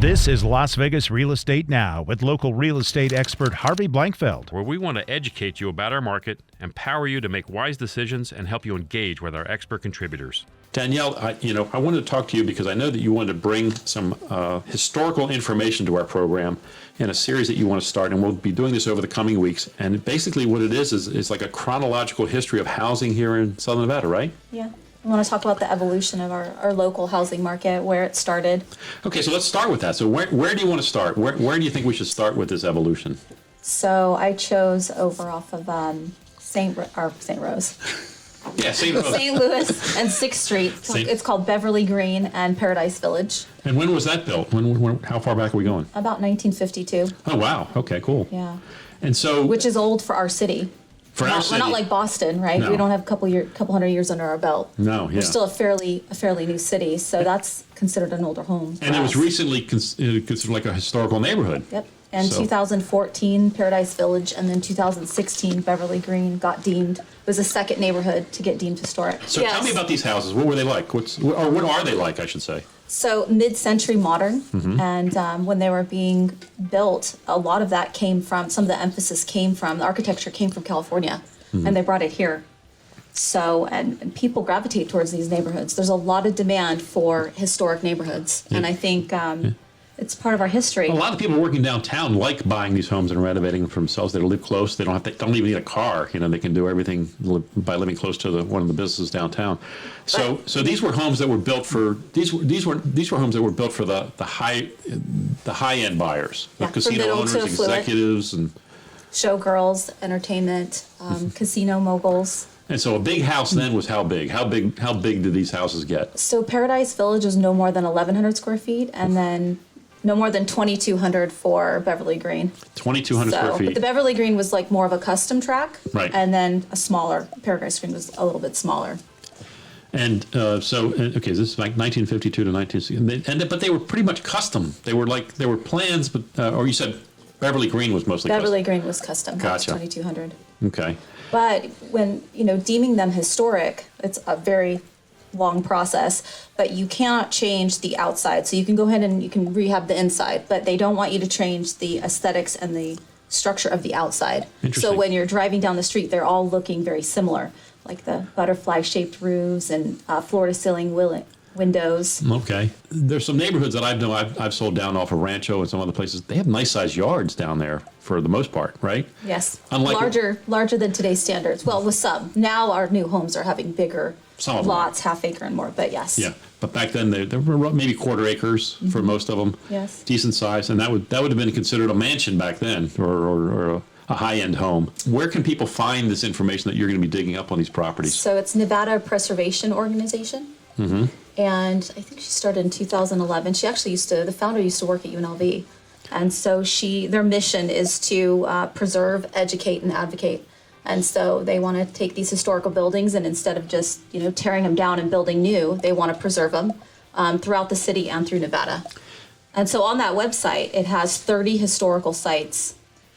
This is Las Vegas Real Estate Now with local real estate expert Harvey Blankfeld. Where we want to educate you about our market, empower you to make wise decisions, and help you engage with our expert contributors. Danielle, I wanted to talk to you because I know that you wanted to bring some historical information to our program in a series that you want to start, and we'll be doing this over the coming weeks. And basically what it is like a chronological history of housing here in Southern Nevada, right? Yeah. I want to talk about the evolution of our local housing market, where it started. Okay, so let's start with that. So where do you want to start? Where do you think we should start with this evolution? So I chose over off of St. Rose. Yeah, St. Rose. St. Louis and 6th Street. It's called Beverly Green and Paradise Village. And when was that built? How far back are we going? About 1952. Oh, wow. Okay, cool. Yeah. And so... Which is old for our city. We're not like Boston, right? No. We don't have a couple hundred years under our belt. No, yeah. We're still a fairly new city, so that's considered an older home. And it was recently considered like a historical neighborhood. Yep. And 2014, Paradise Village, and then 2016, Beverly Green got deemed. It was the second neighborhood to get deemed historic. So tell me about these houses. What were they like? What are they like, I should say? So mid-century modern, and when they were being built, a lot of that some of the emphasis came from, the architecture came from California, and they brought it here. So, and people gravitate towards these neighborhoods. There's a lot of demand for historic neighborhoods, and I think it's part of our history. A lot of people working downtown like buying these homes and renovating them for themselves. They live close. They don't even need a car. They can do everything by living close to one of the businesses downtown. So these were homes that were built for these were homes that were built for the high end buyers, the casino owners, executives, and showgirls, entertainment, casino moguls. And so a big house then was how big? How big did these houses get? So Paradise Village was no more than 1,100 square feet, and then no more than 2,200 for Beverly Green. 2,200 square feet. But the Beverly Green was like more of a custom track, right? And then a smaller Paradise Green was a little bit smaller. And this is like 1952 to 1960, but they were pretty much custom. They were plans, but or you said Beverly Green was mostly Beverly Green was custom. Gotcha. 2,200. Okay. But when deeming them historic, it's a very long process, but you cannot change the outside. So you can go ahead and you can rehab the inside, but they don't want you to change the aesthetics and the structure of the outside. So when you're driving down the street, they're all looking very similar, like the butterfly-shaped roofs and floor-to-ceiling windows. Okay. There's some neighborhoods that I've sold down off of Rancho and some other places. They have nice-sized yards down there for the most part, right? Yes. Unlike larger than today's standards. Well, with some. Now our new homes are having bigger lots, half acre and more, but yes. Yeah, but back then they were maybe quarter acres for most of them. Yes. Decent size, and that would have been considered a mansion back then, or a high-end home. Where can people find this information that you're going to be digging up on these properties? So it's Nevada Preservation Organization. And I think she started in 2011. The founder used to work at UNLV. And so their mission is to preserve, educate, and advocate. And so they want to take these historical buildings, and instead of just, tearing them down and building new, they want to preserve them throughout the city and through Nevada. And so on that website, it has 30 historical sites,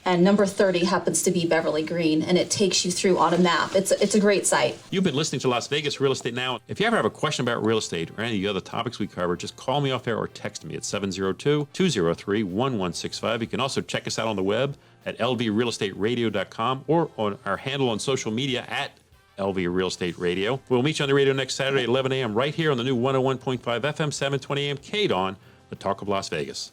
and number 30 happens to be Beverly Green, and it takes you through on a map. It's a great site. You've been listening to Las Vegas Real Estate Now. If you ever have a question about real estate or any of the other topics we cover, just call me off air or text me at 702-203-1165. You can also check us out on the web at lvrealestateradio.com or on our handle on social media at LV Real Estate Radio. We'll meet you on the radio next Saturday at 11 a.m. right here on the new 101.5 FM 720 AM KDON, the Talk of Las Vegas.